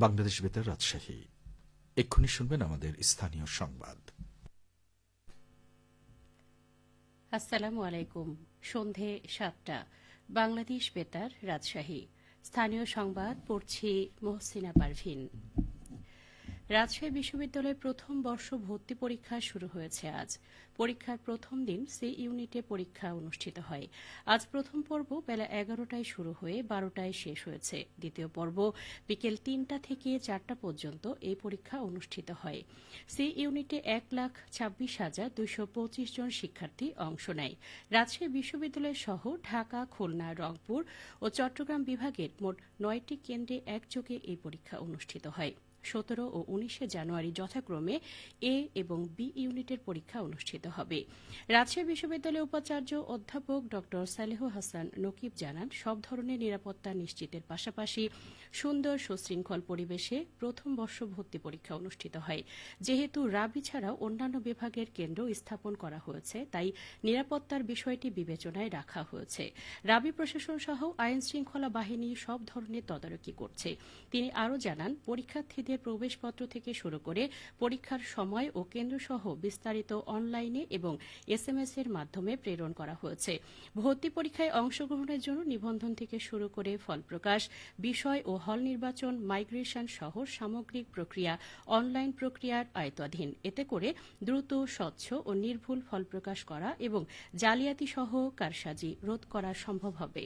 বাংলাদেশ বেতার রাজশাহী। এক্ষুনি শুনবেন আমাদের স্থানীয় সংবাদ। আসসালামু আলাইকুম। সন্ধে ৭টা, বাংলাদেশ বেতার রাজশাহী। স্থানীয় সংবাদ পড়ছি মহসিনা পারভিন। রাজশাহী বিশ্ববিদ্যালয়ের প্রথম বর্ষ ভর্তি পরীক্ষা শুরু হয়েছে আজ। পরীক্ষার প্রথম দিন সি ইউনিটে পরীক্ষা অনুষ্ঠিত হয়। আজ প্রথম পর্ব বেলা ১১টায় শুরু হয়ে ১২টায় শেষ হয়েছে। দ্বিতীয় পর্ব বিকেল ৩টা থেকে ৪টা পর্যন্ত এই পরীক্ষা অনুষ্ঠিত হয়। সি ইউনিটে ১,২৬,২২৫ জন শিক্ষার্থী অংশ নেয়। রাজশাহী বিশ্ববিদ্যালয় সহ ঢাকা, খুলনা, রংপুর ও চট্টগ্রাম বিভাগের মোট ৯টি কেন্দ্রে একযোগে এই পরীক্ষা অনুষ্ঠিত হয়। ১৭ ও ১৯ জানুয়ারি যথাক্রমে এ এবং বি ইউনিটের পরীক্ষা অনুষ্ঠিত হবে। রাজশাহী বিশ্ববিদ্যালয়ের উপাচার্য অধ্যাপক ড সালেহ হাসান নকিব জানান, সব ধরনের নিরাপত্তা নিশ্চিতের পাশাপাশি সুন্দর সুশৃঙ্খল পরিবেশে প্রথম বর্ষ ভর্তি পরীক্ষা অনুষ্ঠিত হয়। যেহেতু রাবি ছাড়াও অন্যান্য বিভাগের কেন্দ্র স্থাপন করা হয়েছে, তাই নিরাপত্তার বিষয়টি বিবেচনায় রাখা হয়েছে। রাবি প্রশাসন সহ আইন শৃঙ্খলা বাহিনী সব ধরনের তদারকি করছে। তিনি আরও জানান, পরীক্ষার্থীদের প্রবেশপত্র থেকে শুরু করে পরীক্ষার সময় ও কেন্দ্রসহ বিস্তারিত অনলাইনে এবং এসএমএস এর মাধ্যমে প্রেরণ করা হয়েছে। ভর্তি পরীক্ষায় অংশগ্রহণের জন্য নিবন্ধন থেকে শুরু করে ফল প্রকাশ, বিষয় ও হল নির্বাচন, মাইগ্রেশন সহ সামগ্রিক প্রক্রিয়া অনলাইন প্রক্রিয়ার আয়ত্তাধীন। এতে করে দ্রুত, স্বচ্ছ ও নির্ভুল ফল প্রকাশ করা এবং জালিয়াতি সহ কারসাজি রোধ করা সম্ভব হবে।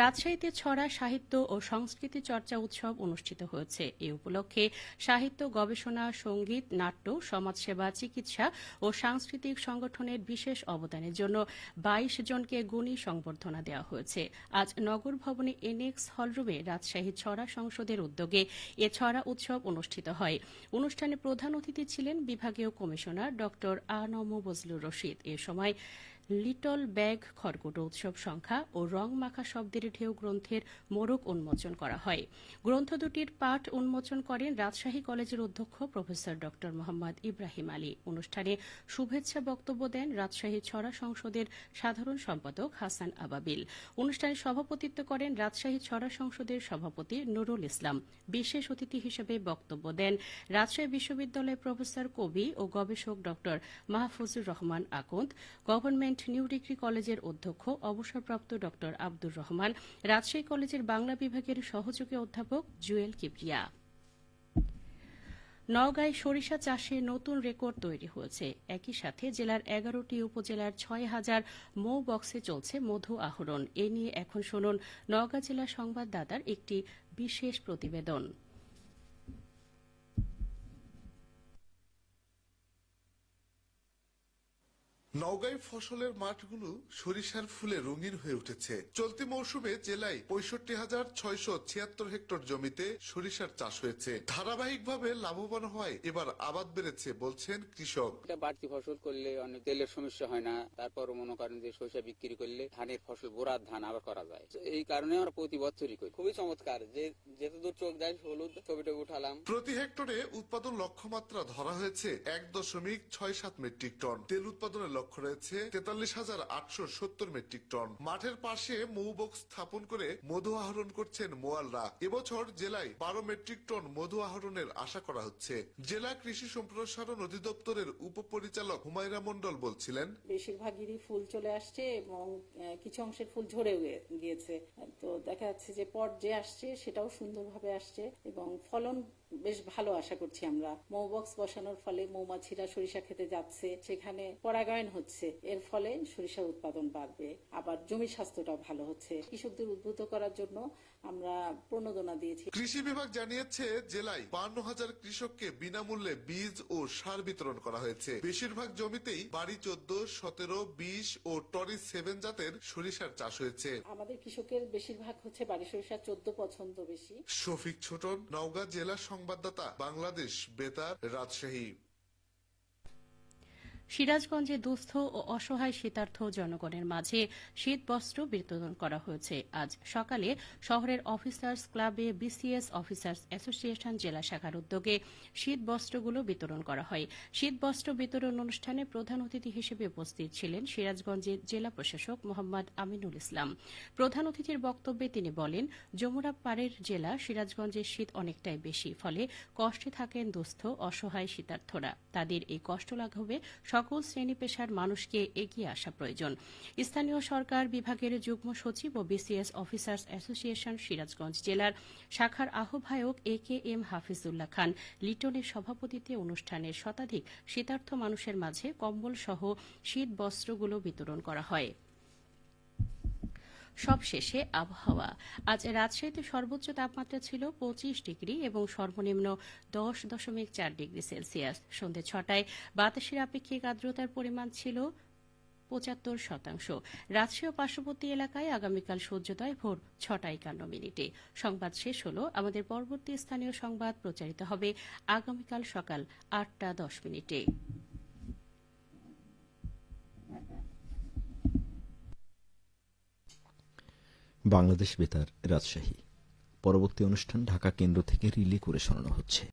রাজশাহীতে ছড়া সাহিত্য ও সংস্কৃতি চর্চা উৎসব অনুষ্ঠিত হয়েছে। এ উপলক্ষে সাহিত্য গবেষণা, সংগীত, নাট্য, সমাজসেবা, চিকিৎসা ও সাংস্কৃতিক সংগঠনের বিশেষ অবদানের জন্য ২২ জনকে গুণী সংবর্ধনা দেওয়া হয়েছে। আজ নগর ভবনে এনএক্স হলরুমে রাজশাহী ছড়া সংসদের উদ্যোগে এ ছড়া উৎসব অনুষ্ঠিত হয়। অনুষ্ঠানে প্রধান অতিথি ছিলেন বিভাগীয় কমিশনার ড আ.ন.ম বজলুর রশিদ। এ সময় লিটল ব্যাগ খড়কুটো উৎসব সংখ্যা ও রং মাখা শব্দের ঢেউ গ্রন্থের মোড়ক উন্মোচন করা হয়। গ্রন্থ দুটির পাঠ উন্মোচন করেন রাজশাহী কলেজের অধ্যক্ষ প্রফেসর ড মোহাম্মদ ইব্রাহিম আলী। অনুষ্ঠানে শুভেচ্ছা বক্তব্য দেন রাজশাহী ছড়া সংসদের সাধারণ সম্পাদক হাসান আবাবিল। অনুষ্ঠানে সভাপতিত্ব করেন রাজশাহী ছড়া সংসদের সভাপতি নুরুল ইসলাম। বিশেষ অতিথি হিসেবে বক্তব্য দেন রাজশাহী বিশ্ববিদ্যালয়ের প্রফেসর, কবি ও গবেষক ড মাহফুজুর রহমান আকন্দ, গভর্নমেন্ট নিউ ডিগ্রি কলেজের অধ্যক্ষ অবসরপ্রাপ্ত ড আব্দুর রহমান, রাজশাহী কলেজের বাংলা বিভাগের সহযোগী অধ্যাপক জুয়েল কিবরিয়া। নওগাঁয় সরিষা চাষে নতুন রেকর্ড তৈরি হয়েছে। একই সাথে জেলার ১১টি উপজেলার ৬,০০০ মৌ বক্সে চলছে মধু আহরণ। এ নিয়ে এখন শুনুন নওগাঁ জেলা সংবাদদাতার একটি বিশেষ প্রতিবেদন। নওগাঁয় ফসলের মাঠগুলো সরিষার ফুলে রঙিন হয়ে উঠেছে। চলতি মৌসুমে জেলায় ৬৫,৬৭৬ হেক্টর জমিতে সরিষার চাষ হয়েছে। ধারাবাহিকভাবে লাভবান হওয়ায় এবার আবাদ বেড়েছে বলছেন কৃষক। এটা বাড়তি ফসল করলে অনেক তেলের সমস্যা হয় না। তারপর মনে করেন যে সরিষা বিক্রি করলে ধানের ফসল বোরার ধান আবার করা যায়। এই কারণে আমরা প্রতি বছরই করি। খুবই চমৎকার, যে যেতদূর চোখ যায় হলুদ ছবিটা উঠালাম। প্রতি হেক্টরে উৎপাদন লক্ষ্যমাত্রা ধরা হয়েছে ১.৬৭ মেট্রিক টন। তেল উৎপাদনের লক্ষ্য রয়েছে ৪৩,৮৭০ মেট্রিক টন। মাঠের পাশে মৌ বক্স স্থাপন করে মধু আহরণ করছেন মোয়ালরা। এবছর জেলায় ১২ মেট্রিক টন মধু আহরণের আশা করা হচ্ছে। জেলা কৃষি সম্প্রসারণ অধিদপ্তরের উপপরিচালক হুমায়রা মন্ডল বলছিলেন, বেশিরভাগেরই ফুল চলে আসছে এবং কিছু অংশের ফুল ঝরেও গিয়েছে। তো দেখা যাচ্ছে যে পট যে আসছে সেটাও সুন্দরভাবে আসছে এবং ফলন বেশ ভালো আশা করছি আমরা। মৌ বক্স বসানোর ফলে মৌমাছিরা সরিষা খেতে যাচ্ছে, সেখানে পরাগায়ন হচ্ছে, এর ফলে সরিষার উৎপাদন বাড়বে, আবার জমির স্বাস্থ্যটাও ভালো হচ্ছে। কৃষকদের উদ্বুদ্ধ করার জন্য আমরা প্রণোদনা দিয়েছি। কৃষি বিভাগ জানিয়েছে জেলায় ৫২,০০০ কৃষককে বিনামূল্যে বীজ ও সার বিতরণ করা হয়েছে। বেশিরভাগ জমিতেই বাড়ি ১৪, ১৭, ২০ ও টরি 7 জাতের সরিষার চাষ হয়েছে। আমাদের কৃষকের বেশিরভাগ হচ্ছে বাড়ি সরিষা ১৪ পছন্দ বেশি। শফিক ছোটন, নওগাঁ জেলা সংবাদদাতা, বাংলাদেশ বেতার, রাজশাহী। সিরাজগঞ্জে দুস্থ ও অসহায় শীতার্থ জনগণের মাঝে শীত বস্ত্র বিতরণ করা হয়েছে। আজ সকালে শহরের অফিসার্স ক্লাবে বিসিএস অফিসার্স অ্যাসোসিয়েশন জেলা শাখার উদ্যোগে শীত বস্ত্রগুলো বিতরণ করা হয়। শীত বস্ত্র বিতরণ অনুষ্ঠানে প্রধান অতিথি হিসেবে উপস্থিত ছিলেন সিরাজগঞ্জের জেলা প্রশাসক মোহাম্মদ আমিনুল ইসলাম। প্রধান অতিথির বক্তব্যে তিনি বলেন, যমুনা পাড়ের জেলা সিরাজগঞ্জের শীত অনেকটাই বেশি, ফলে কষ্টে থাকেন দুস্থ অসহায় শীতার্থরা। তাদের এই কষ্ট লাঘবে সকল শ্রেণী পেশার মানুষকে এগিয়ে আসা প্রয়োজন। স্থানীয় সরকার বিভাগের যুগ্ম সচিব ও বিসিএস অফিসার্স অ্যাসোসিয়েশন সিরাজগঞ্জ জেলার শাখার আহ্বায়ক এ.কে.এম. হাফিজুল্লাহ খান লিটনের সভাপতিত্বে অনুষ্ঠানের শতাধিক শীতার্থ মানুষের মাঝে কম্বল সহ শীত বস্ত্রগুলো বিতরণ করা হয়। সবশেষে আবহাওয়া। আজ রাজশাহীতে সর্বোচ্চ তাপমাত্রা ছিল 25 ডিগ্রি এবং সর্বনিম্ন 10.4 ডিগ্রি সেলসিয়াস। সন্ধ্যে 6টায় বাতাসের আপেক্ষিক আর্দ্রতার পরিমাণ ছিল 75%। রাজশাহী ও পার্শ্ববর্তী এলাকায় আগামীকাল সূর্যোদয় ভোর 6:51। সংবাদ শেষ হল। আমাদের পরবর্তী স্থানীয় সংবাদ প্রচারিত হবে আগামীকাল সকাল 8:10। বাংলাদেশ বেতার রাজশাহী। পরবর্তী অনুষ্ঠান ঢাকা কেন্দ্র থেকে রিলে করে শোনানো হচ্ছে।